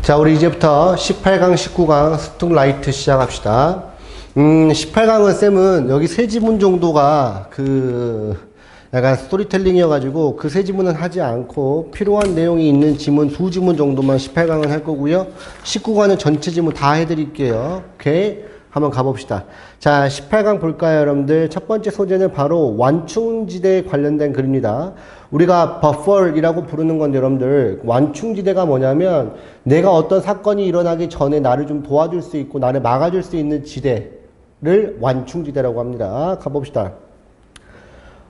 자, 우리 이제부터 18강, 19강 스툭라이트 시작합시다. 18강은 쌤은 여기 세 지문 정도가 약간 스토리텔링이어가지고 그 세 지문은 하지 않고 필요한 내용이 있는 지문 두 지문 정도만 18강은 할 거고요. 19강은 전체 지문 다 해드릴게요. 오케이? 한번 가봅시다. 자, 18강 볼까요, 여러분들? 첫 번째 소재는 바로 완충지대에 관련된 글입니다. 우리가 버펄이라고 부르는 건데, 여러분들, 완충지대가 뭐냐면 내가 어떤 사건이 일어나기 전에 나를 좀 도와줄 수 있고 나를 막아줄 수 있는 지대를 완충지대라고 합니다. 가봅시다.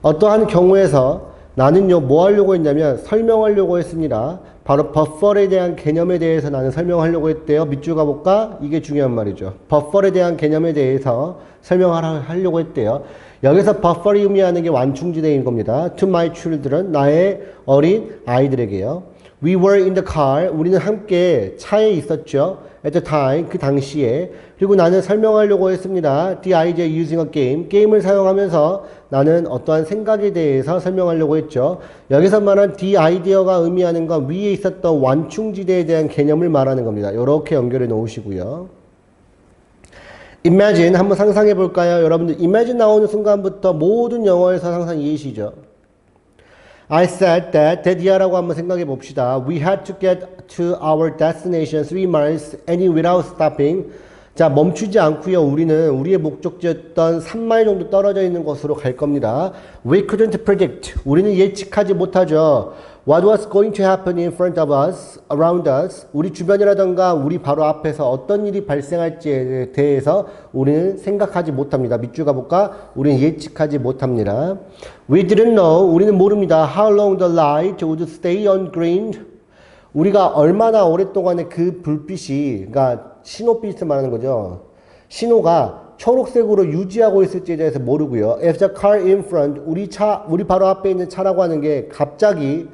어떠한 경우에서 나는요, 뭐 하려고 했냐면 설명하려고 했습니다. 바로 버펄에 대한 개념에 대해서 나는 설명하려고 했대요. 밑줄 가볼까? 이게 중요한 말이죠. 버펄에 대한 개념에 대해서 설명하려고 했대요. 여기서 버펄이 의미하는 게 완충지대인 겁니다. To my children, 나의 어린 아이들에게요. We were in the car, 우리는 함께 차에 있었죠. At the time, 그 당시에. 그리고 나는 설명하려고 했습니다. The idea using a game, 게임을 사용하면서 나는 어떠한 생각에 대해서 설명하려고 했죠. 여기서 말한 the idea가 의미하는 건 위에 있었던 완충지대에 대한 개념을 말하는 겁니다. 이렇게 연결해 놓으시고요. Imagine, 한번 상상해 볼까요? 여러분들, imagine 나오는 순간부터 모든 영어에서 항상 예시죠. I said that year라고 한번 생각해 봅시다. We had to get to our destination 3 miles any without stopping. 자, 멈추지 않고요. 우리는 우리의 목적지였던 3마일 정도 떨어져 있는 곳으로 갈 겁니다. We couldn't predict. 우리는 예측하지 못하죠. What was going to happen in front of us, around us. 우리 주변이라던가 우리 바로 앞에서 어떤 일이 발생할지에 대해서 우리는 생각하지 못합니다. 밑줄 가볼까? 우리는 예측하지 못합니다. We didn't know. 우리는 모릅니다. How long the light would stay on green. 우리가 얼마나 오랫동안에 그 불빛이, 그러니까 신호빛을 말하는 거죠. 신호가 초록색으로 유지하고 있을지에 대해서 모르고요. If the car in front, 우리 바로 앞에 있는 차라고 하는 게 갑자기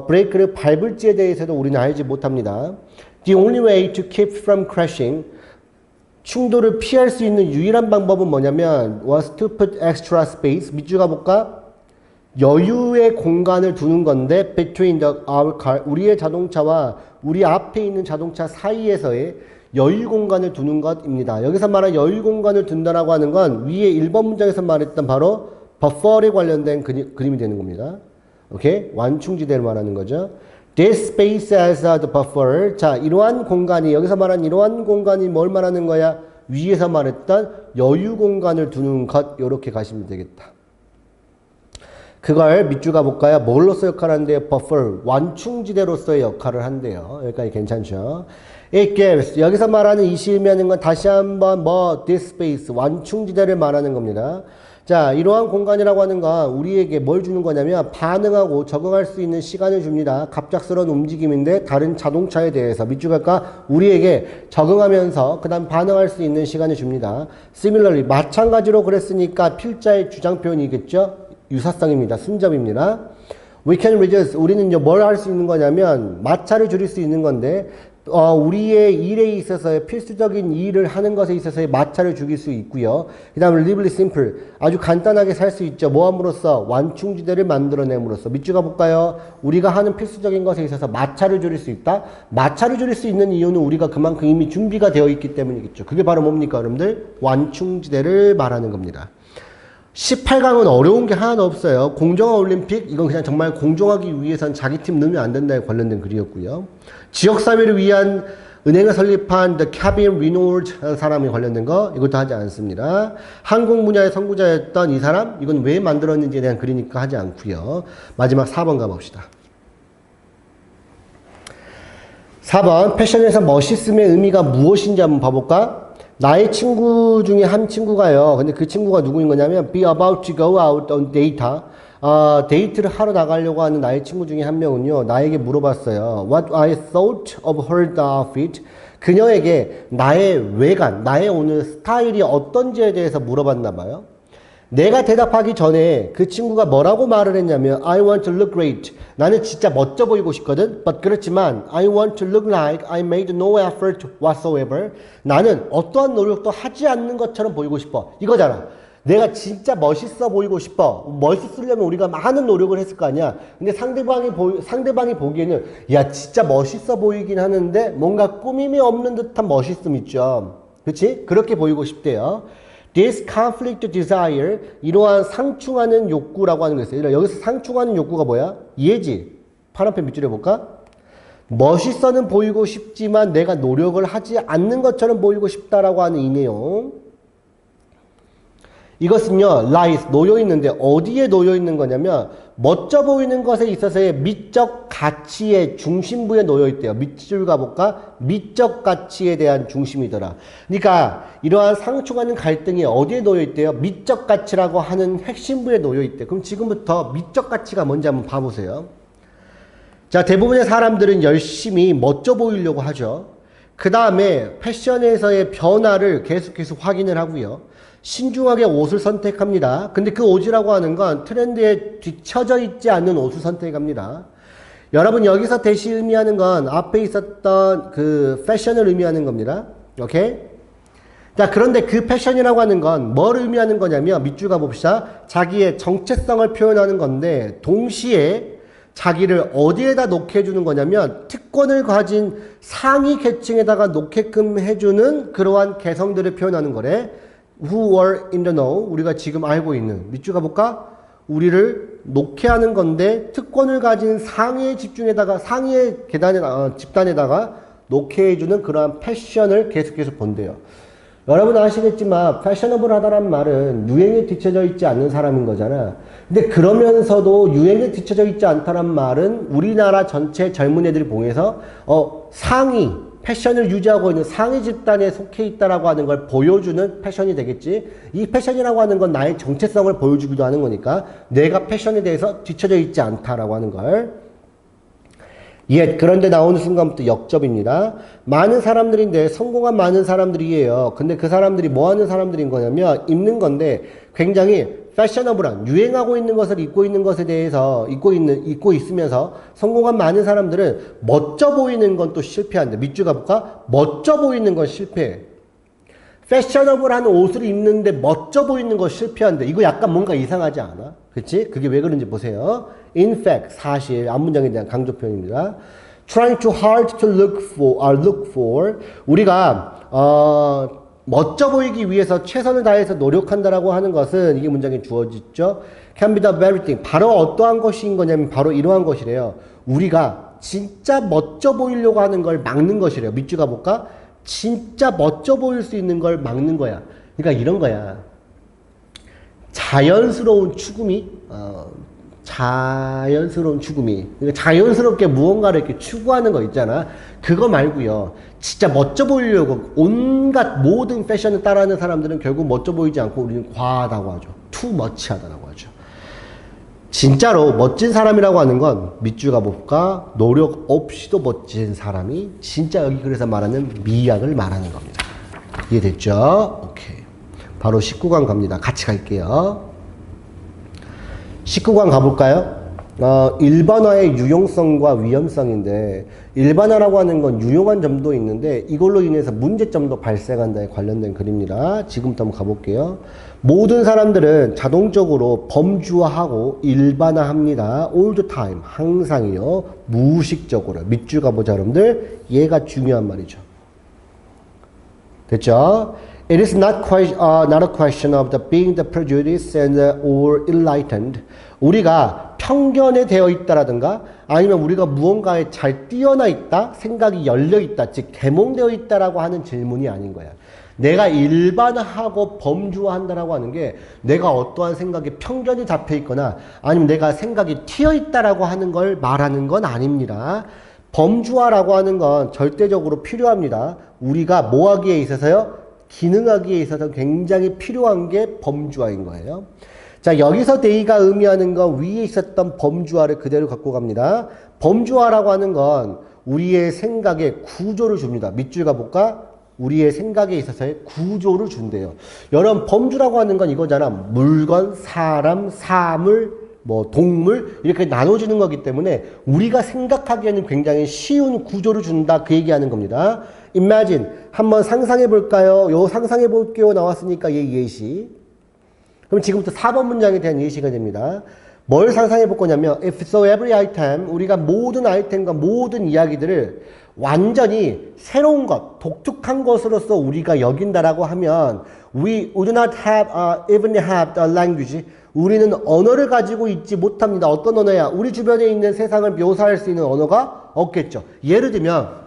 브레이크를 밟을지에 대해서도 우리는 알지 못합니다. The only way to keep from crashing, 충돌을 피할 수 있는 유일한 방법은 뭐냐면 was to put extra space, 밑줄 가볼까? 여유의 공간을 두는 건데 between our car, 우리의 자동차와 우리 앞에 있는 자동차 사이에서의 여유 공간을 두는 것입니다. 여기서 말한 여유 공간을 둔다라고 하는 건 위에 1번 문장에서 말했던 바로 버펄에 관련된 그림이 되는 겁니다. 오케이? 완충지대를 말하는 거죠. This space as the buffer. 자, 이러한 공간이, 여기서 말한 이러한 공간이 뭘 말하는 거야? 위에서 말했던 여유 공간을 두는 것, 이렇게 가시면 되겠다. 그걸 밑줄 가볼까요? 뭘로서 역할을 한대요? buffer, 완충지대로서의 역할을 한대요. 여기까지 괜찮죠? It gives, 여기서 말하는 이 시음이라는 건 다시 한번 this space, 완충지대를 말하는 겁니다. 자, 이러한 공간이라고 하는 건 우리에게 뭘 주는 거냐면 반응하고 적응할 수 있는 시간을 줍니다. 갑작스러운 움직임인데 다른 자동차에 대해서 밑줄 갈까? 우리에게 적응하면서 그 다음 반응할 수 있는 시간을 줍니다. Similarly, 마찬가지로 그랬으니까 필자의 주장 표현이겠죠? 유사성입니다. 순접입니다. We can reduce, 우리는 뭘 할 수 있는 거냐면 마찰을 줄일 수 있는 건데 우리의 일에 있어서의 필수적인 일을 하는 것에 있어서의 마찰을 죽일 수 있고요. 그 다음에 lively simple, 아주 간단하게 살 수 있죠. 뭐 함으로써? 완충지대를 만들어냄으로써. 밑줄 가볼까요? 우리가 하는 필수적인 것에 있어서 마찰을 줄일 수 있다. 마찰을 줄일 수 있는 이유는 우리가 그만큼 이미 준비가 되어 있기 때문이겠죠. 그게 바로 뭡니까, 여러분들? 완충지대를 말하는 겁니다. 18강은 어려운 게 하나도 없어요. 공정한 올림픽, 이건 그냥 정말 공정하기 위해선 자기 팀 넣으면 안 된다에 관련된 글이었고요. 지역사회를 위한 은행을 설립한 The Cabin Reynolds 사람이 관련된 거, 이것도 하지 않습니다. 항공 분야의 선구자였던 이 사람, 이건 왜 만들었는지에 대한 글이니까 하지 않고요. 마지막 4번 가봅시다. 4번, 패션에서 멋있음의 의미가 무엇인지 한번 봐볼까? 나의 친구 중에 한 친구가요. 근데 그 친구가 누구인 거냐면 be about to go out on date. 데이트를 하러 나가려고 하는 나의 친구 중에 한 명은요. 나에게 물어봤어요. What I thought of her outfit. 그녀에게 나의 외관, 나의 오늘 스타일이 어떤지에 대해서 물어봤나 봐요. 내가 대답하기 전에 그 친구가 뭐라고 말을 했냐면 I want to look great. 나는 진짜 멋져 보이고 싶거든. But 그렇지만 I want to look like I made no effort whatsoever. 나는 어떠한 노력도 하지 않는 것처럼 보이고 싶어. 이거잖아. 내가 진짜 멋있어 보이고 싶어. 멋있으려면 우리가 많은 노력을 했을 거 아니야. 근데 상대방이 보기에는 야 진짜 멋있어 보이긴 하는데 뭔가 꾸밈이 없는 듯한 멋있음 있죠. 그렇지? 그렇게 보이고 싶대요. This conflict desire, 이러한 상충하는 욕구라고 하는 거 있어요. 여기서 상충하는 욕구가 뭐야? 얘지. 파란펜 밑줄에 볼까? 멋있어는 보이고 싶지만 내가 노력을 하지 않는 것처럼 보이고 싶다라고 하는 이 내용. 이것은요, lies, 놓여있는데 어디에 놓여있는 거냐면 멋져 보이는 것에 있어서의 미적 가치의 중심부에 놓여있대요. 밑줄 가볼까? 미적 가치에 대한 중심이더라. 그러니까 이러한 상충하는 갈등이 어디에 놓여있대요? 미적 가치라고 하는 핵심부에 놓여있대. 그럼 지금부터 미적 가치가 뭔지 한번 봐보세요. 자, 대부분의 사람들은 열심히 멋져 보이려고 하죠. 그 다음에 패션에서의 변화를 계속 확인을 하고요. 신중하게 옷을 선택합니다. 근데 그 옷이라고 하는 건 트렌드에 뒤처져 있지 않는 옷을 선택합니다. 여러분 여기서 대시 의미하는 건 앞에 있었던 그 패션을 의미하는 겁니다. 오케이? 자, 그런데 그 패션이라고 하는 건 뭘 의미하는 거냐면 밑줄 가봅시다. 자기의 정체성을 표현하는 건데 동시에 자기를 어디에다 놓게 해주는 거냐면 특권을 가진 상위 계층에다가 놓게끔 해주는 그러한 개성들을 표현하는 거래. Who were in the know, 우리가 지금 알고 있는. 밑줄 가볼까? 우리를 놓게 하는 건데 특권을 가진 상위의 집단에다가 놓게 해주는 그러한 패션을 계속해서 본대요. 여러분 아시겠지만 패셔너블하다란 말은 유행에 뒤처져 있지 않는 사람인 거잖아. 근데 그러면서도 유행에 뒤처져 있지 않다란 말은 우리나라 전체 젊은 애들을 보면서 상위 패션을 유지하고 있는 상위 집단에 속해 있다라고 하는 걸 보여주는 패션이 되겠지. 이 패션이라고 하는 건 나의 정체성을 보여주기도 하는 거니까 내가 패션에 대해서 뒤처져 있지 않다라고 하는 걸. 그런데 나오는 순간부터 역접입니다. 많은 사람들인데 성공한 많은 사람들이에요. 근데 그 사람들이 뭐 하는 사람들인 거냐면 입는 건데 굉장히 패셔너블한 유행하고 있는 것을 입고 있는 것에 대해서 입고 있으면서 성공한 많은 사람들은 멋져 보이는 건 또 실패한다. 밑줄 가볼까? 멋져 보이는 건 실패해. 패셔너블한 옷을 입는데 멋져 보이는 건 실패한다. 이거 약간 뭔가 이상하지 않아? 그치? 그게 왜 그런지 보세요. In fact, 사실, 앞문장에 대한 강조 표현입니다. Trying too hard to look for. 우리가, 멋져 보이기 위해서 최선을 다해서 노력한다라고 하는 것은 이게 문장에 주어지죠. Can be the very thing. 바로 어떠한 것인 거냐면 바로 이러한 것이래요. 우리가 진짜 멋져 보이려고 하는 걸 막는 것이래요. 밑줄 가볼까? 진짜 멋져 보일 수 있는 걸 막는 거야. 그러니까 이런 거야. 자연스러운 추구미, 그러니까 자연스럽게 무언가를 이렇게 추구하는 거 있잖아. 그거 말고요. 진짜 멋져 보이려고 온갖 모든 패션을 따라하는 사람들은 결국 멋져 보이지 않고 우리는 과하다고 하죠. too much 하다라고 하죠. 진짜로 멋진 사람이라고 하는 건 밑줄 가볼까? 노력 없이도 멋진 사람이 진짜 여기 그래서 말하는 미학을 말하는 겁니다. 이해됐죠? 오케이. 바로 19강 갑니다. 같이 갈게요. 19강 가볼까요? 일반화의 유용성과 위험성인데 일반화라고 하는 건 유용한 점도 있는데 이걸로 인해서 문제점도 발생한다에 관련된 글입니다. 지금부터 한번 가볼게요. 모든 사람들은 자동적으로 범주화하고 일반화합니다. all the time, 항상이요. 무의식적으로. 밑줄 가보자 여러분들. 얘가 중요한 말이죠. 됐죠? It is not a question of being the prejudiced or enlightened. 우리가 편견에 되어 있다라든가 아니면 우리가 무언가에 잘 뛰어나 있다, 생각이 열려 있다, 즉 개몽되어 있다라고 하는 질문이 아닌 거야. 내가 일반화하고 범주화한다라고 하는 게 내가 어떠한 생각에 편견이 잡혀 있거나 아니면 내가 생각이 튀어 있다라고 하는 걸 말하는 건 아닙니다. 범주화라고 하는 건 절대적으로 필요합니다. 우리가 뭐 하기에 있어서요? 기능하기에 있어서 굉장히 필요한 게 범주화인 거예요. 자, 여기서 데이가 의미하는 건 위에 있었던 범주화를 그대로 갖고 갑니다. 범주화라고 하는 건 우리의 생각에 구조를 줍니다. 밑줄 가볼까? 우리의 생각에 있어서의 구조를 준대요. 여러분, 범주라고 하는 건 이거잖아. 물건, 사람, 사물, 동물 이렇게 나눠지는 거기 때문에 우리가 생각하기에는 굉장히 쉬운 구조를 준다. 그 얘기하는 겁니다. Imagine. 한번 상상해 볼까요? 요 상상해 볼게요. 나왔으니까 예시. 그럼 지금부터 4번 문장에 대한 예시가 됩니다. 뭘 상상해 볼 거냐면 if so every item 우리가 모든 아이템과 모든 이야기들을 완전히 새로운 것, 독특한 것으로서 우리가 여긴다라고 하면 we would not have even have the language 우리는 언어를 가지고 있지 못합니다. 어떤 언어야? 우리 주변에 있는 세상을 묘사할 수 있는 언어가 없겠죠. 예를 들면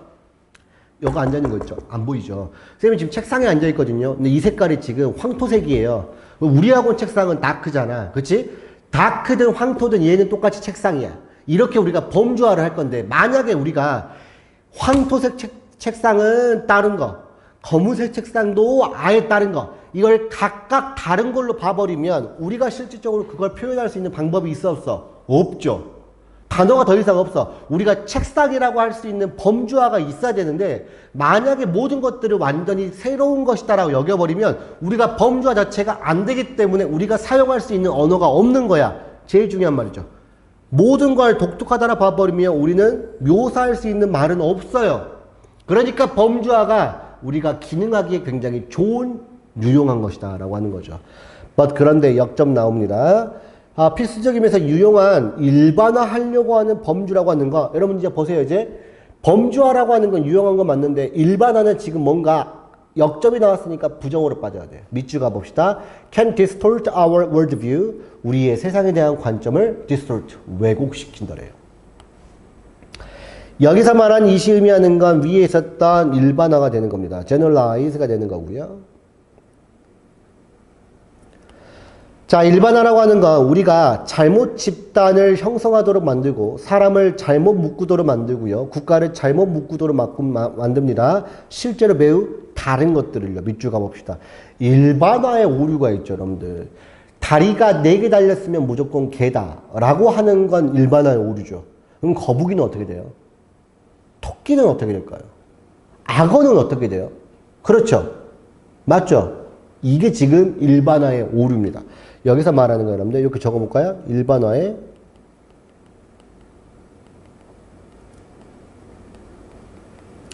여기 앉아있는 거 있죠? 안 보이죠? 선생님이 지금 책상에 앉아있거든요. 근데 이 색깔이 지금 황토색이에요. 우리하고는 책상은 다크잖아. 그치? 다크든 황토든 얘는 똑같이 책상이야. 이렇게 우리가 범주화를 할 건데 만약에 우리가 황토색 책상은 다른 거, 검은색 책상도 아예 다른 거, 이걸 각각 다른 걸로 봐버리면 우리가 실질적으로 그걸 표현할 수 있는 방법이 있어 없어? 없죠. 단어가 더 이상 없어. 우리가 책상이라고 할 수 있는 범주화가 있어야 되는데 만약에 모든 것들을 완전히 새로운 것이다라고 여겨버리면 우리가 범주화 자체가 안 되기 때문에 우리가 사용할 수 있는 언어가 없는 거야. 제일 중요한 말이죠. 모든 걸 독특하다라 봐버리면 우리는 묘사할 수 있는 말은 없어요. 그러니까 범주화가 우리가 기능하기에 굉장히 좋은 유용한 것이다 라고 하는 거죠. But 그런데 역점 나옵니다. 필수적이면서 유용한 일반화하려고 하는 범주라고 하는 거 여러분 이제 보세요. 이제 범주화라고 하는 건 유용한 건 맞는데 일반화는 지금 뭔가 역점이 나왔으니까 부정으로 빠져야 돼요. 밑줄 가봅시다. Can distort our worldview 우리의 세상에 대한 관점을 distort 왜곡시킨다래요. 여기서 말한 이시 의미하는 건 위에 있었던 일반화가 되는 겁니다. generalize가 되는 거고요. 자, 일반화라고 하는 건 우리가 잘못 집단을 형성하도록 만들고 사람을 잘못 묶도록 만들고요. 국가를 잘못 묶도록 만듭니다. 실제로 매우 다른 것들을요. 밑줄 가봅시다. 일반화의 오류가 있죠, 여러분들. 다리가 4개 달렸으면 무조건 개다 라고 하는 건 일반화의 오류죠. 그럼 거북이는 어떻게 돼요? 토끼는 어떻게 될까요? 악어는 어떻게 돼요? 그렇죠. 맞죠? 이게 지금 일반화의 오류입니다. 여기서 말하는 거 여러분들 이렇게 적어볼까요? 일반화의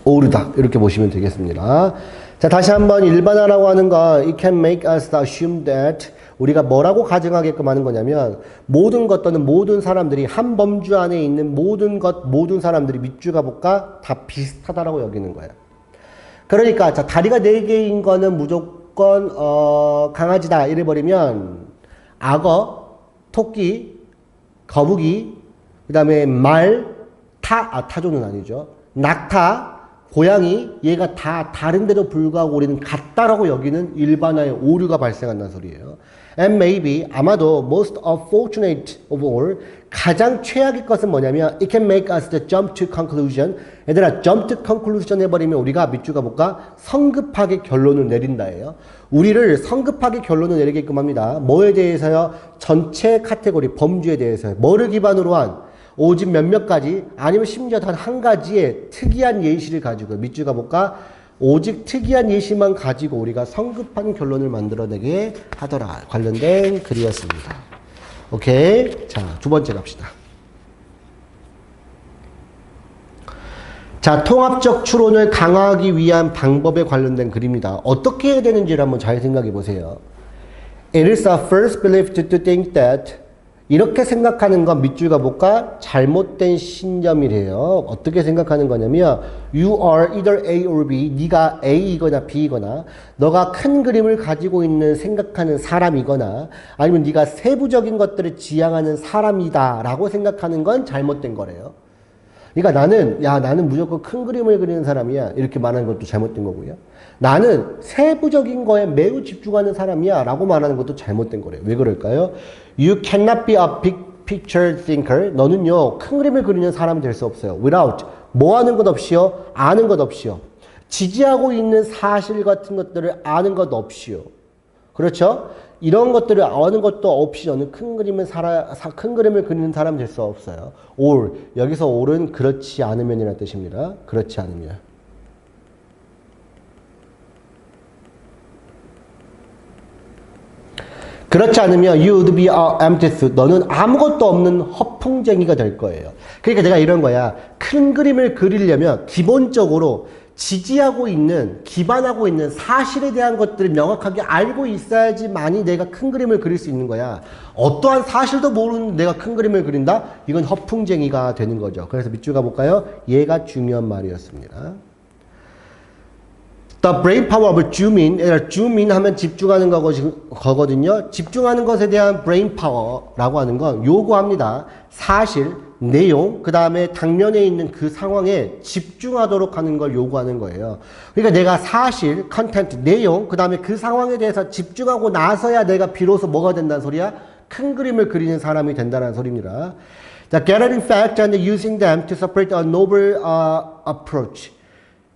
오류다. 이렇게 보시면 되겠습니다. 자, 다시 한번 일반화라고 하는 거 it can make us assume that 우리가 뭐라고 가정하게끔 하는 거냐면 모든 것 또는 모든 사람들이 한 범주 안에 있는 모든 것, 모든 사람들이 밑줄 가볼까? 다 비슷하다라고 여기는 거예요. 그러니까 자, 다리가 4개인 거는 무조건 강아지다 이래버리면 악어, 토끼, 거북이, 그 다음에 말, 타조는 아니죠. 낙타, 고양이, 얘가 다 다른데도 불구하고 우리는 같다라고 여기는 일반화의 오류가 발생한다는 소리예요. And maybe, 아마도 most unfortunate of all, 가장 최악의 것은 뭐냐면 it can make us the jump to conclusion. 얘들아, jump to conclusion 해버리면 우리가 밑줄 가볼까? 성급하게 결론을 내린다예요. 우리를 성급하게 결론을 내리게끔 합니다. 뭐에 대해서요? 전체 카테고리, 범주에 대해서요. 뭐를 기반으로 한? 오직 몇몇 가지 아니면 심지어 단 한 가지의 특이한 예시를 가지고 밑줄 가볼까? 오직 특이한 예시만 가지고 우리가 성급한 결론을 만들어내게 하더라. 관련된 글이었습니다. 오케이. 자, 두 번째 갑시다. 자, 통합적 추론을 강화하기 위한 방법에 관련된 글입니다. 어떻게 해야 되는지를 한번 잘 생각해 보세요. It is a first belief to think that 이렇게 생각하는 건 밑줄 가볼까? 잘못된 신념이래요. 어떻게 생각하는 거냐면 You are either A or B. 네가 A이거나 B이거나 너가 큰 그림을 가지고 있는 생각하는 사람이거나 아니면 네가 세부적인 것들을 지향하는 사람이다 라고 생각하는 건 잘못된 거래요. 그러니까 나는 무조건 큰 그림을 그리는 사람이야. 이렇게 말하는 것도 잘못된 거고요. 나는 세부적인 거에 매우 집중하는 사람이야. 라고 말하는 것도 잘못된 거래요. 왜 그럴까요? You cannot be a big picture thinker. 너는요, 큰 그림을 그리는 사람이 될 수 없어요. Without, 뭐 하는 것 없이요? 아는 것 없이요. 지지하고 있는 사실 같은 것들을 아는 것 없이요. 그렇죠? 이런 것들을 아는 것도 없이 너는 큰 그림을 그리는 사람이 될 수 없어요. or, 여기서 or은 그렇지 않으면이라는 뜻입니다. 그렇지 않으면. 그렇지 않으면 you would be a empty suit. 너는 아무것도 없는 허풍쟁이가 될 거예요. 그러니까 내가 이런 거야. 큰 그림을 그리려면 기본적으로 지지하고 있는, 기반하고 있는 사실에 대한 것들을 명확하게 알고 있어야지만이 내가 큰 그림을 그릴 수 있는 거야. 어떠한 사실도 모르는 내가 큰 그림을 그린다? 이건 허풍쟁이가 되는 거죠. 그래서 밑줄 가볼까요? 얘가 중요한 말이었습니다. The brain power of zoom in, zoom in 하면 집중하는 거거든요. 집중하는 것에 대한 brain power라고 하는 건 요구합니다. 사실, 내용, 그 다음에 당면에 있는 그 상황에 집중하도록 하는 걸 요구하는 거예요. 그러니까 내가 사실, 컨텐트, 내용, 그 다음에 그 상황에 대해서 집중하고 나서야 내가 비로소 뭐가 된다는 소리야? 큰 그림을 그리는 사람이 된다는 소리입니다. 자, gathering facts and using them to support a novel approach.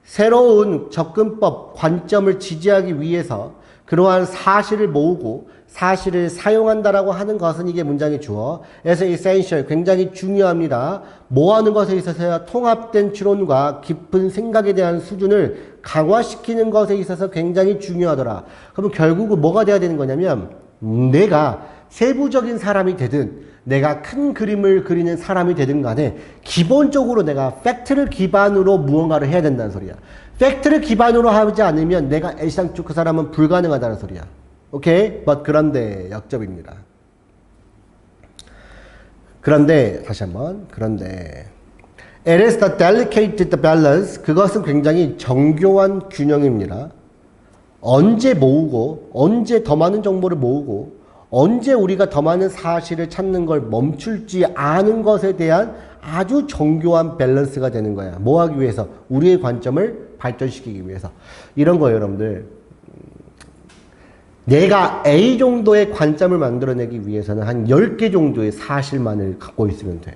새로운 접근법, 관점을 지지하기 위해서 그러한 사실을 모으고 사실을 사용한다라고 하는 것은 이게 문장의 주어. as essential, 굉장히 중요합니다. 모아하는 것에 있어서 통합된 추론과 깊은 생각에 대한 수준을 강화시키는 것에 있어서 굉장히 중요하더라. 그러면 결국은 뭐가 돼야 되는 거냐면 내가 세부적인 사람이 되든 내가 큰 그림을 그리는 사람이 되든 간에 기본적으로 내가 팩트를 기반으로 무언가를 해야 된다는 소리야. 팩트를 기반으로 하지 않으면 내가 애시당초 그 사람은 불가능하다는 소리야. 오케이? but 그런데 역접입니다. 그런데 다시 한번 그런데 it is the delicate balance. 그것은 굉장히 정교한 균형입니다. 언제 모으고 언제 더 많은 정보를 모으고 언제 우리가 더 많은 사실을 찾는 걸 멈출지 아는 것에 대한 아주 정교한 밸런스가 되는 거야. 뭐 하기 위해서? 우리의 관점을 발전시키기 위해서. 이런 거예요, 여러분들. 내가 A 정도의 관점을 만들어내기 위해서는 한 10개 정도의 사실만을 갖고 있으면 돼.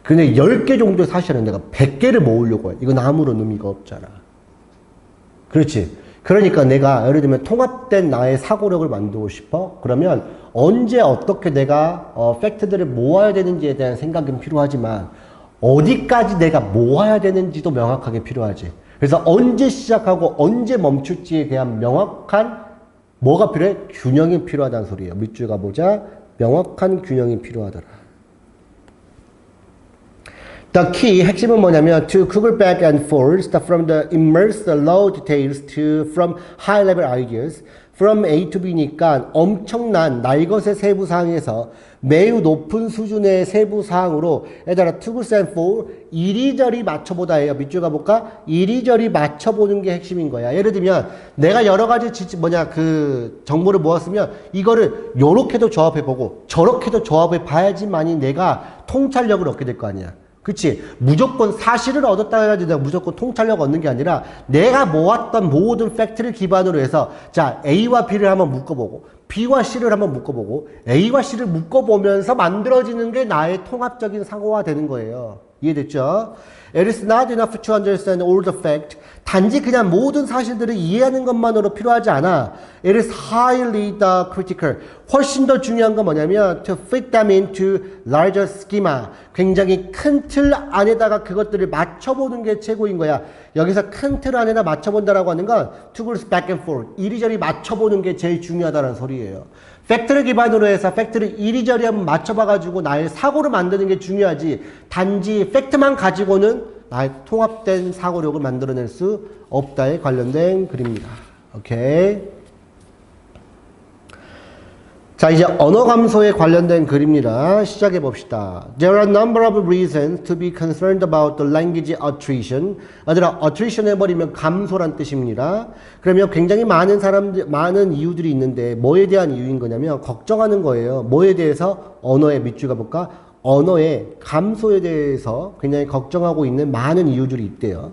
근데 10개 정도의 사실은 내가 100개를 모으려고 해. 이건 아무런 의미가 없잖아. 그렇지? 그러니까 내가 예를 들면 통합된 나의 사고력을 만들고 싶어? 그러면 언제 어떻게 내가 팩트들을 모아야 되는지에 대한 생각은 필요하지만 어디까지 내가 모아야 되는지도 명확하게 필요하지. 그래서 언제 시작하고 언제 멈출지에 대한 명확한 뭐가 필요해? 균형이 필요하다는 소리예요. 밑줄 가보자. 명확한 균형이 필요하더라. The key, 핵심은 뭐냐면 to Google back and forth from the immersed low details to from high level ideas from A to B니까 엄청난 날것의 세부 사항에서 매우 높은 수준의 세부 사항으로 얘들아 to Google and for 이리저리 맞춰보다 해요. 밑줄 가볼까? 이리저리 맞춰보는 게 핵심인 거야. 예를 들면 내가 여러 가지 그 정보를 모았으면 이거를 요렇게도 조합해보고 저렇게도 조합해봐야지만이 내가 통찰력을 얻게 될 거 아니야. 그치? 무조건 사실을 얻었다 해가지고 내가 무조건 통찰력 얻는 게 아니라 내가 모았던 모든 팩트를 기반으로 해서 자 A와 B를 한번 묶어보고 B와 C를 한번 묶어보고 A와 C를 묶어보면서 만들어지는 게 나의 통합적인 사고가 되는 거예요. 이해됐죠? It is not enough to understand all the fact. 단지 그냥 모든 사실들을 이해하는 것만으로 필요하지 않아. It is highly the critical. 훨씬 더 중요한 건 뭐냐면 to fit them into larger schema. 굉장히 큰 틀 안에다가 그것들을 맞춰보는 게 최고인 거야. 여기서 큰 틀 안에다 맞춰본다라고 하는 건 to go back and forth. 이리저리 맞춰보는 게 제일 중요하다는 소리예요. 팩트를 기반으로 해서 팩트를 이리저리 한번 맞춰봐가지고 나의 사고를 만드는 게 중요하지. 단지 팩트만 가지고는 나의 통합된 사고력을 만들어낼 수 없다에 관련된 글입니다. 오케이. 자, 이제 언어 감소에 관련된 글입니다. 시작해 봅시다. There are a number of reasons to be concerned about the language attrition. 얘들아, attrition 해버리면 감소란 뜻입니다. 그러면 굉장히 많은 이유들이 있는데 뭐에 대한 이유인 거냐면 걱정하는 거예요. 뭐에 대해서? 언어의 밑줄 가볼까? 언어의 감소에 대해서 굉장히 걱정하고 있는 많은 이유들이 있대요.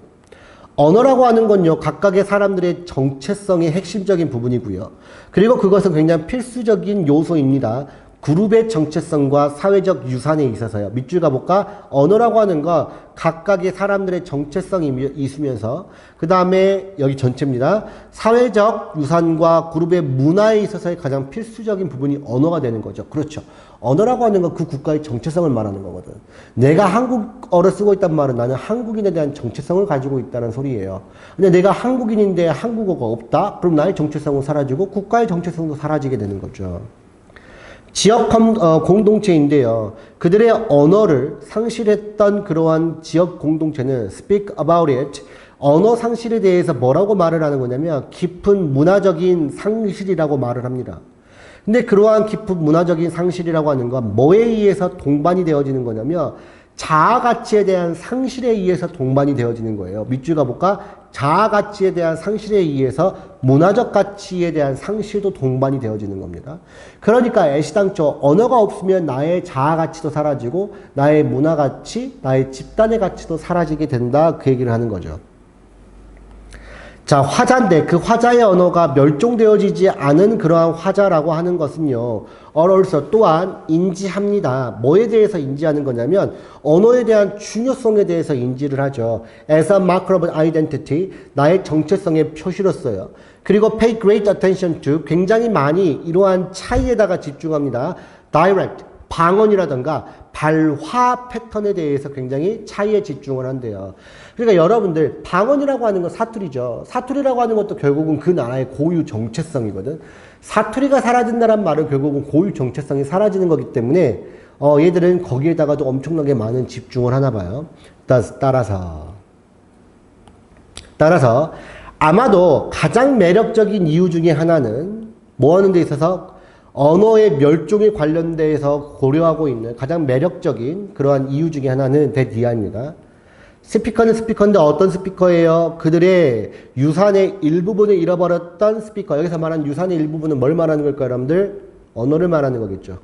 언어라고 하는 건요, 각각의 사람들의 정체성의 핵심적인 부분이고요. 그리고 그것은 굉장히 필수적인 요소입니다. 그룹의 정체성과 사회적 유산에 있어서요. 밑줄 가볼까? 언어라고 하는 건 각각의 사람들의 정체성이 있으면서 그 다음에 여기 전체입니다. 사회적 유산과 그룹의 문화에 있어서의 가장 필수적인 부분이 언어가 되는 거죠. 그렇죠. 언어라고 하는 건 그 국가의 정체성을 말하는 거거든. 내가 한국어를 쓰고 있단 말은 나는 한국인에 대한 정체성을 가지고 있다는 소리예요. 근데 내가 한국인인데 한국어가 없다? 그럼 나의 정체성은 사라지고 국가의 정체성도 사라지게 되는 거죠. 지역 공동체인데요. 그들의 언어를 상실했던 그러한 지역 공동체는 speak about it 언어 상실에 대해서 뭐라고 말을 하는 거냐면 깊은 문화적인 상실이라고 말을 합니다. 근데 그러한 깊은 문화적인 상실이라고 하는 건 뭐에 의해서 동반이 되어지는 거냐면 자아 가치에 대한 상실에 의해서 동반이 되어지는 거예요. 밑줄 가볼까? 자아 가치에 대한 상실에 의해서 문화적 가치에 대한 상실도 동반이 되어지는 겁니다. 그러니까 애시당초 언어가 없으면 나의 자아 가치도 사라지고 나의 문화 가치, 나의 집단의 가치도 사라지게 된다. 그 얘기를 하는 거죠. 자, 화자인데 그 화자의 언어가 멸종되어지지 않은 그러한 화자라고 하는 것은요. also 또한 인지합니다. 뭐에 대해서 인지하는 거냐면 언어에 대한 중요성에 대해서 인지를 하죠. As a marker of identity, 나의 정체성의 표시로서요. 그리고 pay great attention to, 굉장히 많이 이러한 차이에다가 집중합니다. direct, 방언이라든가 발화 패턴에 대해서 굉장히 차이에 집중을 한대요. 그러니까 여러분들 방언이라고 하는 건 사투리죠. 사투리라고 하는 것도 결국은 그 나라의 고유 정체성이거든. 사투리가 사라진다는 말은 결국은 고유 정체성이 사라지는 거기 때문에 얘들은 거기에다가도 엄청나게 많은 집중을 하나 봐요. 따라서 아마도 가장 매력적인 이유 중에 하나는 뭐 하는 데 있어서 언어의 멸종에 관련돼서 고려하고 있는 가장 매력적인 그러한 이유 중에 하나는 대디아입니다. 스피커는 스피커인데 어떤 스피커예요? 그들의 유산의 일부분을 잃어버렸던 스피커. 여기서 말하는 유산의 일부분은 뭘 말하는 걸까요, 여러분들? 언어를 말하는 거겠죠.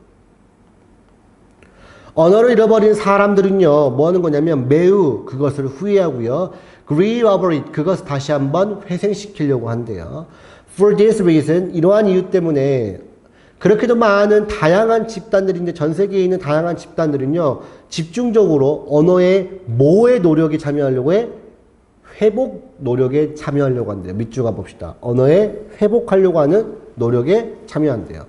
언어를 잃어버린 사람들은요, 뭐 하는 거냐면 매우 그것을 후회하고요. grieve over it, 그것을 다시 한번 회생시키려고 한대요. For this reason, 이러한 이유 때문에 그렇게도 많은 다양한 집단들인데 전 세계에 있는 다양한 집단들은요. 집중적으로 언어의 뭐의 노력에 참여하려고 해? 회복 노력에 참여하려고 한대요. 밑줄 가봅시다. 언어에 회복하려고 하는 노력에 참여한대요.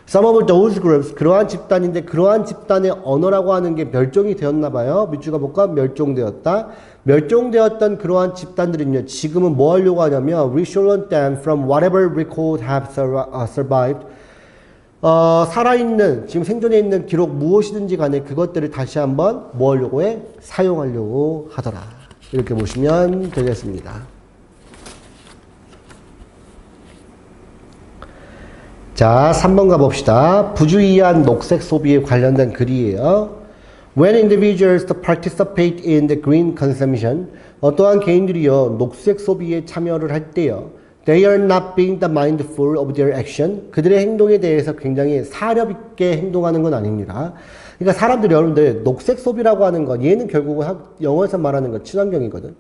Some of those groups, 그러한 집단인데 그러한 집단의 언어라고 하는 게 멸종이 되었나 봐요. 밑줄 가볼까? 멸종되었다. 멸종되었던 그러한 집단들은요. 지금은 뭐 하려고 하냐면 restore them from whatever record have survived. 살아있는, 지금 생존해 있는 기록 무엇이든지 간에 그것들을 다시 한번 뭐 하려고 해? 사용하려고 하더라. 이렇게 보시면 되겠습니다. 자, 3번 가봅시다. 부주의한 녹색 소비에 관련된 글이에요. When individuals participate in the green consumption, 어떠한 개인들이요, 녹색 소비에 참여를 할 때요, they are not being the mindful of their action. 그들의 행동에 대해서 굉장히 사려 있게 행동하는 건 아닙니다. 그러니까 사람들이 여러분들 녹색 소비라고 하는 건 얘는 결국은 영어에서 말하는 건 친환경이거든.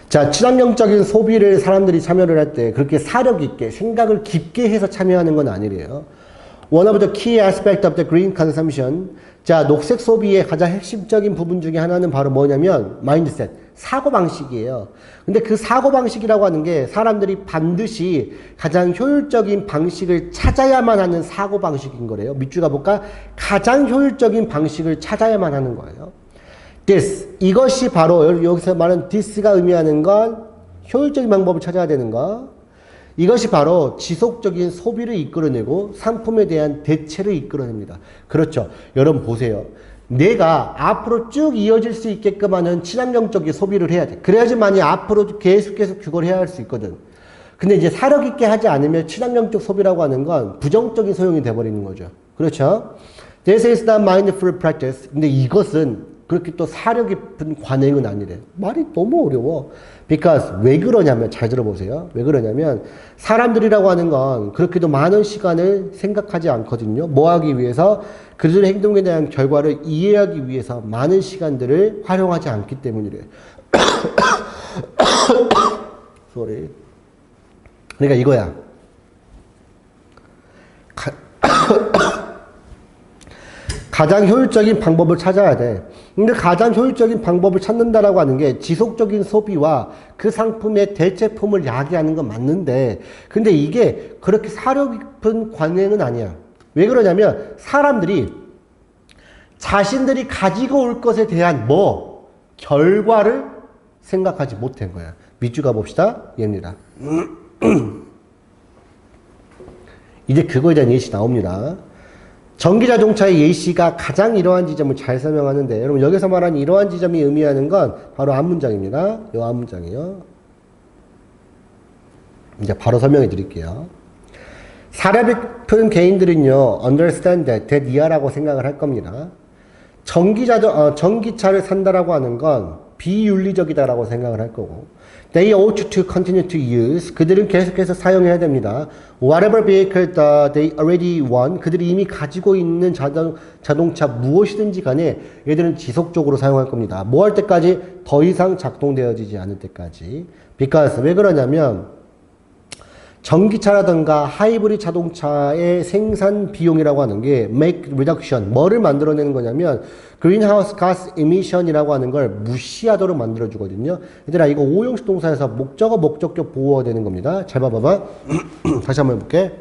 자, 친환경적인 소비를 사람들이 참여를 할 때 그렇게 사력 있게 생각을 깊게 해서 참여하는 건 아니래요. One of the key aspects of the green consumption. 자, 녹색 소비의 가장 핵심적인 부분 중에 하나는 바로 뭐냐면 mindset, 사고방식이에요. 근데 그 사고방식이라고 하는 게 사람들이 반드시 가장 효율적인 방식을 찾아야만 하는 사고방식인 거래요. 밑줄 가볼까? 가장 효율적인 방식을 찾아야만 하는 거예요. this, 이것이 바로 여기서 말하는 this가 의미하는 건 효율적인 방법을 찾아야 되는 거. 이것이 바로 지속적인 소비를 이끌어내고 상품에 대한 대체를 이끌어냅니다. 그렇죠. 여러분 보세요. 내가 앞으로 쭉 이어질 수 있게끔 하는 친환경적인 소비를 해야 돼. 그래야지만이 앞으로 계속해서 그걸 해야 할 수 있거든. 근데 이제 사력 있게 하지 않으면 친환경적 소비라고 하는 건 부정적인 소용이 돼버리는 거죠. 그렇죠. This is the mindful practice. 근데 이것은 그렇게 또 사려 깊은 관행은 아니래. 말이 너무 어려워. Because 왜 그러냐면 잘 들어보세요. 왜 그러냐면 사람들이라고 하는 건 그렇게도 많은 시간을 생각하지 않거든요. 뭐 하기 위해서? 그들의 행동에 대한 결과를 이해하기 위해서 많은 시간들을 활용하지 않기 때문이래. sorry. 그러니까 이거야. 가장 효율적인 방법을 찾아야 돼. 근데 가장 효율적인 방법을 찾는다라고 하는 게 지속적인 소비와 그 상품의 대체품을 야기하는 건 맞는데, 근데 이게 그렇게 사려 깊은 관행은 아니야. 왜 그러냐면 사람들이 자신들이 가지고 올 것에 대한 결과를 생각하지 못한 거야. 밑줄 가봅시다. 얘입니다. 이제 그거에 대한 예시 나옵니다. 전기자동차의 예시가 가장 이러한 지점을 잘 설명하는데 여러분 여기서 말하는 이러한 지점이 의미하는 건 바로 앞문장입니다. 이 앞문장이요. 이제 바로 설명해 드릴게요. 사려 깊은 개인들은요, understand that 이하라고 생각을 할 겁니다. 전기차를 산다라고 하는 건 비윤리적이다라고 생각을 할 거고, they ought to continue to use, 그들은 계속해서 사용해야 됩니다. whatever vehicle they already won, 그들이 이미 가지고 있는 자동차 무엇이든지 간에 얘들은 지속적으로 사용할 겁니다. 뭐 할 때까지? 더 이상 작동되어지지 않을 때까지. because, 왜 그러냐면 전기차라든가 하이브리드 자동차의 생산 비용이라고 하는 게 make reduction, 뭐를 만들어내는 거냐면 greenhouse gas emission이라고 하는 걸 무시하도록 만들어주거든요. 얘들아 이거 오형식 동사에서 목적어 목적격 보호가 되는 겁니다. 잘 봐봐봐. 다시 한번 해볼게.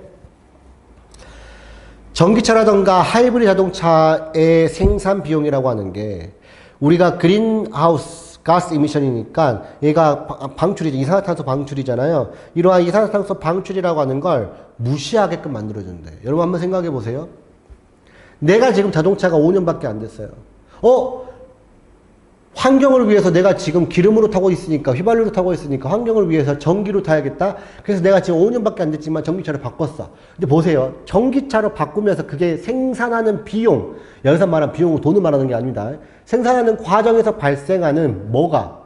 전기차라든가 하이브리드 자동차의 생산 비용이라고 하는 게 우리가 그린하우스 가스 이미션이니까 얘가 방출이죠. 이산화탄소 방출이잖아요. 이러한 이산화탄소 방출이라고 하는 걸 무시하게끔 만들어준대. 여러분 한번 생각해 보세요. 내가 지금 자동차가 5년밖에 안 됐어요. 환경을 위해서 내가 지금 기름으로 타고 있으니까, 휘발유로 타고 있으니까 환경을 위해서 전기로 타야겠다. 그래서 내가 지금 5년밖에 안 됐지만 전기차를 바꿨어. 근데 보세요. 전기차로 바꾸면서 그게 생산하는 비용, 여기서 말하는 비용은 돈을 말하는 게 아닙니다. 생산하는 과정에서 발생하는 뭐가?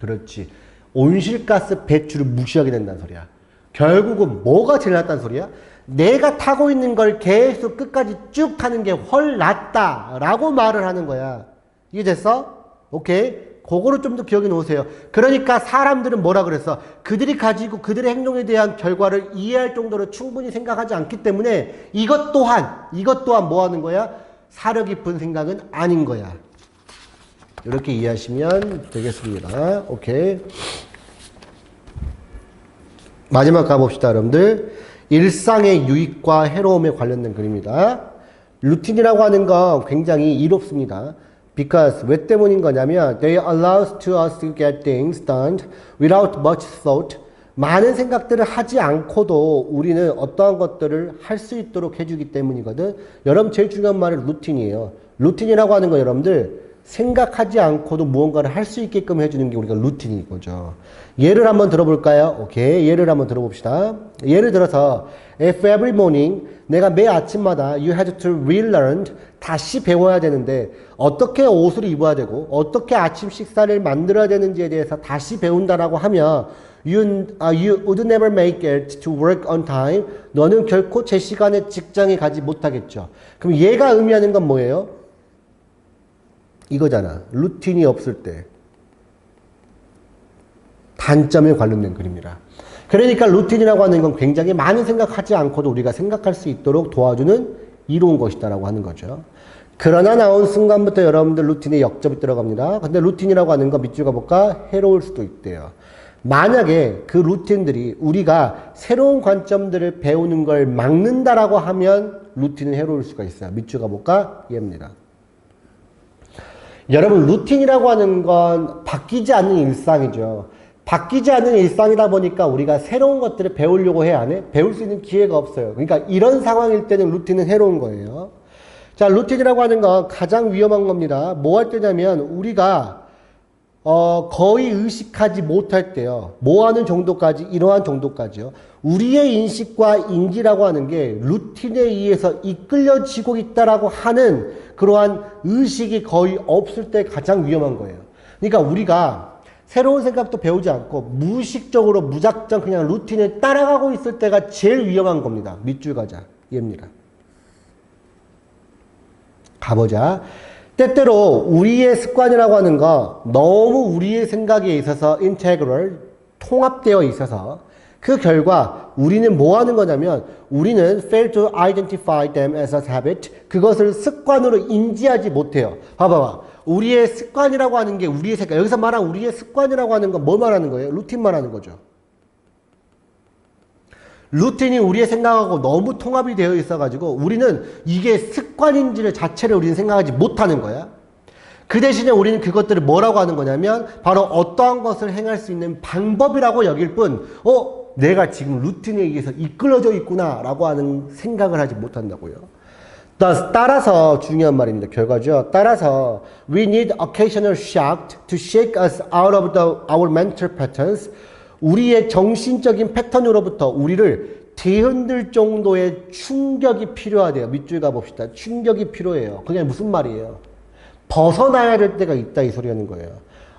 그렇지. 온실가스 배출을 무시하게 된다는 소리야. 결국은 뭐가 제일 낫다는 소리야? 내가 타고 있는 걸 계속 끝까지 쭉 타는 게 훨 낫다라고 말을 하는 거야. 이해됐어? 오케이? 그거를 좀 더 기억해 놓으세요. 그러니까 사람들은 뭐라 그랬어? 그들이 가지고 그들의 행동에 대한 결과를 이해할 정도로 충분히 생각하지 않기 때문에 이것 또한 뭐 하는 거야? 사려 깊은 생각은 아닌 거야. 이렇게 이해하시면 되겠습니다. 오케이. 마지막 가봅시다, 여러분들. 일상의 유익과 해로움에 관련된 글입니다. 루틴이라고 하는 건 굉장히 이롭습니다. Because, 왜 때문인 거냐면 they allow to us to get things done without much thought. 많은 생각들을 하지 않고도 우리는 어떠한 것들을 할 수 있도록 해주기 때문이거든. 여러분 제일 중요한 말은 루틴이에요. 루틴이라고 하는 건 여러분들 생각하지 않고도 무언가를 할 수 있게끔 해주는 게 우리가 루틴인 거죠. 예를 한번 들어볼까요? 오케이. 예를 한번 들어봅시다. 예를 들어서 if every morning 내가 매 아침마다 you had to relearn 다시 배워야 되는데 어떻게 옷을 입어야 되고 어떻게 아침 식사를 만들어야 되는지에 대해서 다시 배운다라고 하면 you would never make it to work on time. 너는 결코 제 시간에 직장에 가지 못하겠죠. 그럼 얘가 의미하는 건 뭐예요? 이거잖아. 루틴이 없을 때 단점에 관련된 글입니다. 그러니까 루틴이라고 하는 건 굉장히 많은 생각하지 않고도 우리가 생각할 수 있도록 도와주는 이로운 것이다라고 하는 거죠. 그러나 나온 순간부터 여러분들 루틴에 역접이 들어갑니다. 근데 루틴이라고 하는 거 밑줄 가볼까? 해로울 수도 있대요. 만약에 그 루틴들이 우리가 새로운 관점들을 배우는 걸 막는다라고 하면 루틴은 해로울 수가 있어요. 밑줄 가볼까? 얘입니다. 여러분 루틴이라고 하는 건 바뀌지 않는 일상이죠. 바뀌지 않는 일상이다 보니까 우리가 새로운 것들을 배우려고 해야 하네? 배울 수 있는 기회가 없어요. 그러니까 이런 상황일 때는 루틴은 해로운 거예요. 자, 루틴이라고 하는 건 가장 위험한 겁니다. 뭐 할 때냐면 우리가 거의 의식하지 못할 때요. 뭐 하는 정도까지? 이러한 정도까지요. 우리의 인식과 인지라고 하는 게 루틴에 의해서 이끌려지고 있다라고 하는 그러한 의식이 거의 없을 때 가장 위험한 거예요. 그러니까 우리가 새로운 생각도 배우지 않고 무의식적으로 무작정 그냥 루틴에 따라가고 있을 때가 제일 위험한 겁니다. 밑줄 가자. 얘입니다. 가보자. 때때로 우리의 습관이라고 하는 거 너무 우리의 생각에 있어서 integral, 통합되어 있어서 그 결과 우리는 뭐 하는 거냐면 우리는 fail to identify them as a habit, 그것을 습관으로 인지하지 못해요. 봐봐봐. 우리의 습관이라고 하는 게 우리의 생각, 여기서 말한 우리의 습관이라고 하는 건 뭐 말하는 거예요? 루틴 말하는 거죠. 루틴이 우리의 생각하고 너무 통합이 되어 있어가지고 우리는 이게 습관인지를 자체를 우리는 생각하지 못하는 거야. 그 대신에 우리는 그것들을 뭐라고 하는 거냐면 바로 어떠한 것을 행할 수 있는 방법이라고 여길 뿐 내가 지금 루틴에 의해서 이끌어져 있구나 라고 하는 생각을 하지 못한다고요. Thus, 따라서 중요한 말입니다. 결과죠. 따라서 we need occasional shock to shake us out of our mental patterns. 우리의 정신적인 패턴으로부터 우리를 뒤흔들 정도의 충격이 필요하대요. 밑줄 가봅시다. 충격이 필요해요. 그게 무슨 말이에요? 벗어나야 될 때가 있다 이 소리 하는 거예요.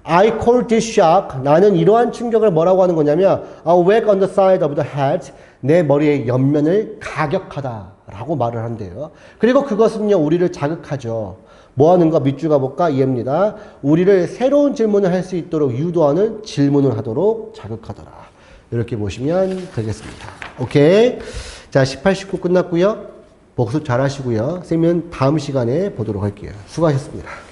I call this shock. 나는 이러한 충격을 뭐라고 하는 거냐면 a whack on the side of the head. 내 머리의 옆면을 가격하다 라고 말을 한대요. 그리고 그것은요 우리를 자극하죠. 뭐 하는 거 밑줄 가볼까? 이해입니다. 우리를 새로운 질문을 할 수 있도록 유도하는 질문을 하도록 자극하더라. 이렇게 보시면 되겠습니다. 오케이. 자, 18, 19 끝났고요. 복습 잘 하시고요. 쌤은 다음 시간에 보도록 할게요. 수고하셨습니다.